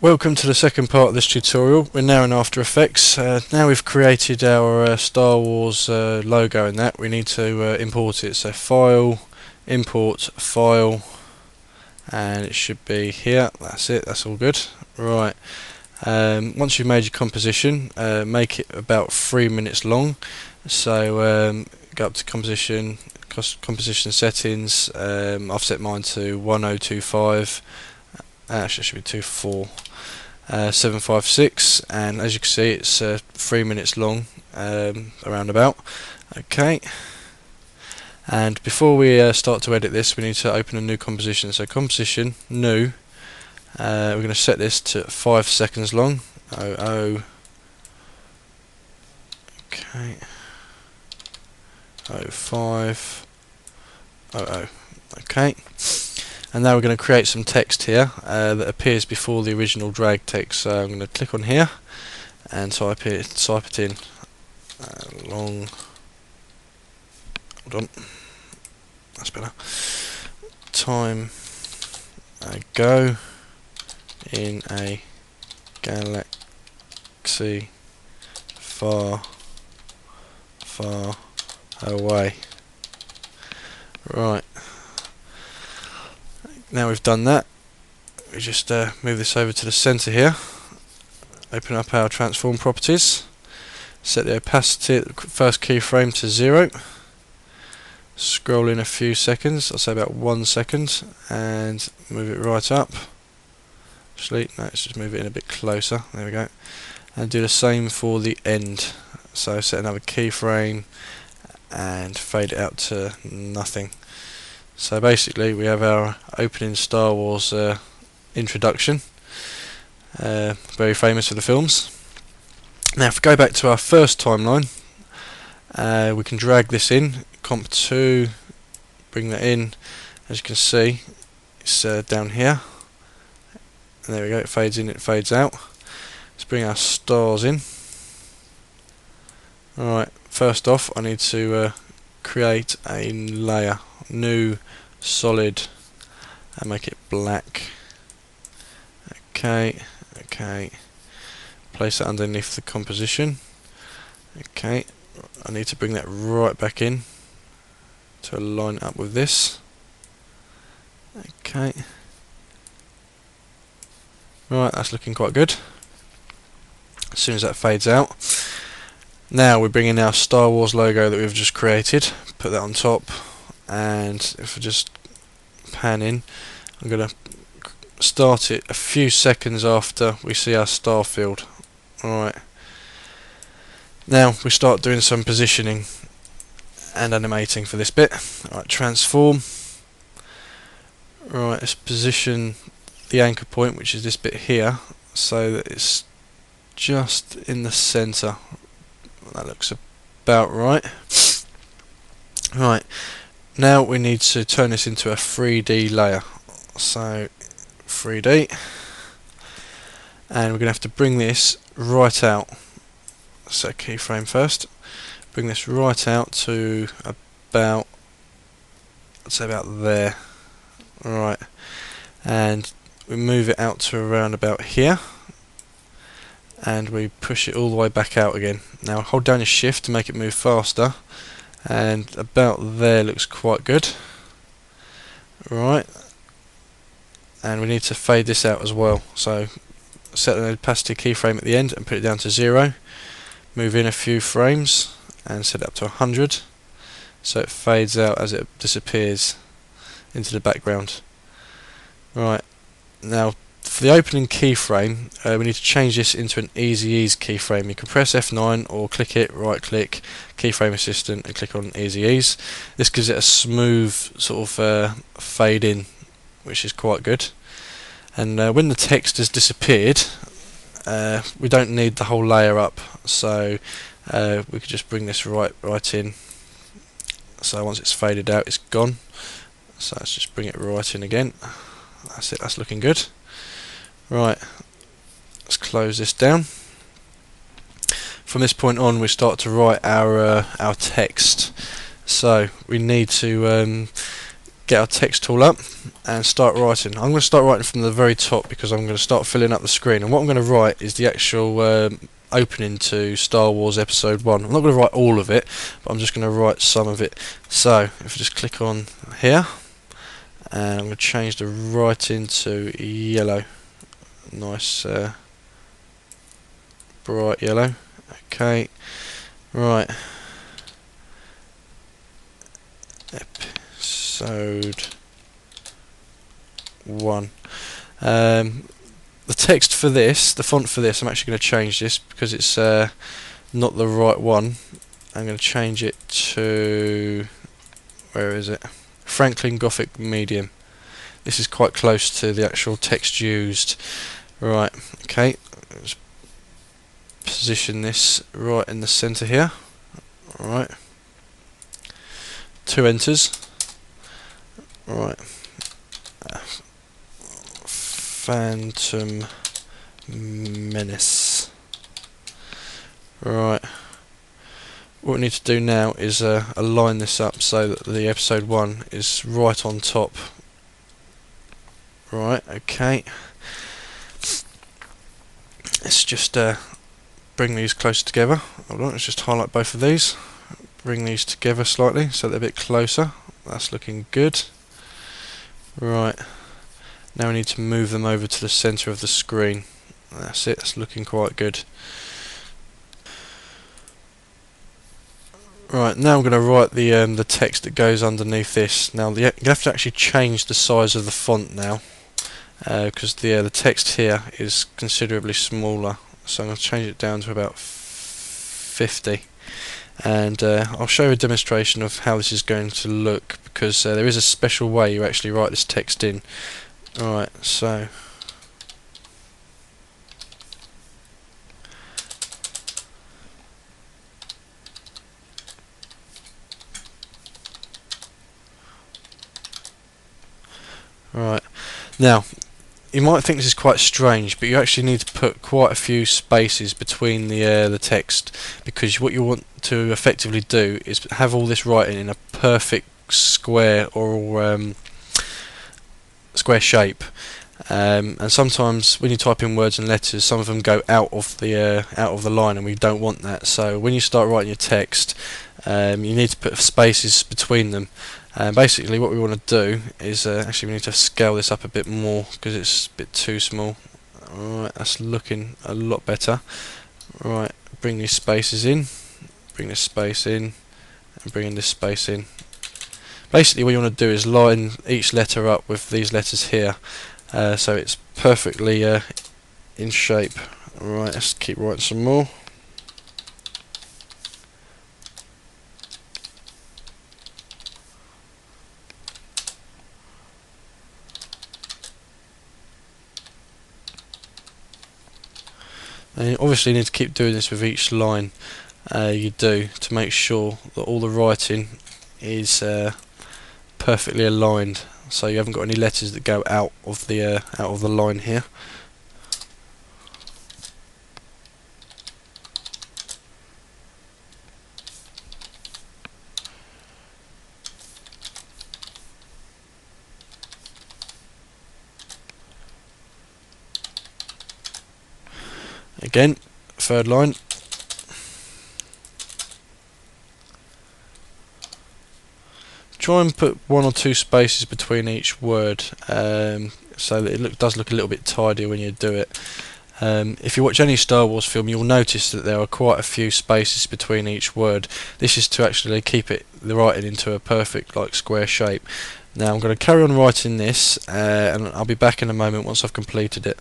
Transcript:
Welcome to the second part of this tutorial. We're now in After Effects. Now we've created our Star Wars logo and that, we need to import it. So File, Import, File, and it should be here. That's it, that's all good. Right, once you've made your composition, make it about 3 minutes long. So go up to composition settings. I've set mine to 1025. Actually, it should be 756, and as you can see, it's 3 minutes long, around about. Okay, and before we start to edit this, we need to open a new composition. So composition, new. We're going to set this to 5 seconds long. Okay. 05. Okay. And now we're going to create some text here that appears before the original drag text. So I'm going to click on here and type it in. Long. Hold on. That's better. Time ago in a galaxy far, far away. Right. Now we've done that, we just move this over to the center here, open up our transform properties, set the opacity at the first keyframe to 0, scroll in a few seconds, I'll say about 1 second, and move it right up. Actually, no, let's just move it in a bit closer, there we go, and do the same for the end. So set another keyframe and fade it out to nothing. So basically we have our opening Star Wars introduction, very famous for the films. Now if we go back to our first timeline, we can drag this in, comp 2, bring that in. As you can see, it's down here, and there we go, it fades in, it fades out. Let's bring our stars in. Alright, first off I need to create a layer, new, solid, and make it black. Okay, place that underneath the composition. Okay, I need to bring that right back in to line up with this. Okay, right, that's looking quite good. As soon as that fades out, now we're bringing our Star Wars logo that we've just created, put that on top, and if I just pan in, I'm going to start it a few seconds after we see our star field. Alright, now we start doing some positioning and animating for this bit. Alright, transform. Right, let's position the anchor point, which is this bit here, so that it's just in the centre. That looks about right. Right, now we need to turn this into a 3D layer. So 3D, and we're going to have to bring this right out. Set keyframe first. Bring this right out to about, let's say about there. Right, and we move it out to around about here, and we push it all the way back out again. Now hold down your shift to make it move faster, and about there looks quite good. Right, and we need to fade this out as well, so set an opacity keyframe at the end and put it down to 0, move in a few frames and set it up to 100 so it fades out as it disappears into the background. Right, now for the opening keyframe, we need to change this into an Easy Ease keyframe. You can press F9 or click it, right click, keyframe assistant, and click on Easy Ease. This gives it a smooth sort of fade in, which is quite good. And when the text has disappeared, we don't need the whole layer up, so we could just bring this right in. So once it's faded out, it's gone. So let's just bring it right in again. That's it, that's looking good. Right, let's close this down. From this point on, we start to write our text. So we need to get our text tool up and start writing. I'm going to start writing from the very top because I'm going to start filling up the screen, and what I'm going to write is the actual opening to Star Wars Episode 1. I'm not going to write all of it, but I'm just going to write some of it. So if I just click on here, and I'm going to change the writing to yellow, nice bright yellow. Okay, right, Episode 1. The text for this, the font for this, I'm actually going to change this because it's not the right one. I'm going to change it to, where is it? Franklin Gothic Medium. This is quite close to the actual text used. Right, okay, let's position this right in the centre here. Alright, 2 enters. Right, Phantom Menace. Right, what we need to do now is align this up so that the Episode 1 is right on top. Right, okay. Let's just bring these closer together. Hold on, let's just highlight both of these. Bring these together slightly so they're a bit closer. That's looking good. Right, now we need to move them over to the centre of the screen. That's it, that's looking quite good. Right, now I'm going to write the text that goes underneath this. Now you have to actually change the size of the font now, because the text here is considerably smaller. So I'm going to change it down to about 50, and I'll show you a demonstration of how this is going to look, because there is a special way you actually write this text in. Alright, so right, now you might think this is quite strange, but you actually need to put quite a few spaces between the text, because what you want to effectively do is have all this writing in a perfect square or square shape. And sometimes when you type in words and letters, some of them go out of the line, and we don't want that. So when you start writing your text, you need to put spaces between them. And basically what we want to do is actually we need to scale this up a bit more because it's a bit too small. Alright, that's looking a lot better. Right, bring these spaces in, bring this space in, and bring this space in. Basically what you want to do is line each letter up with these letters here, so it's perfectly in shape. Right, let's keep writing some more. And you obviously need to keep doing this with each line you do, to make sure that all the writing is perfectly aligned, so you haven't got any letters that go out of the line here. Again, third line. Try and put 1 or 2 spaces between each word, so that it does look a little bit tidier when you do it. If you watch any Star Wars film, you'll notice that there are quite a few spaces between each word. This is to actually keep the writing into a perfect square shape. Now I'm going to carry on writing this, and I'll be back in a moment once I've completed it.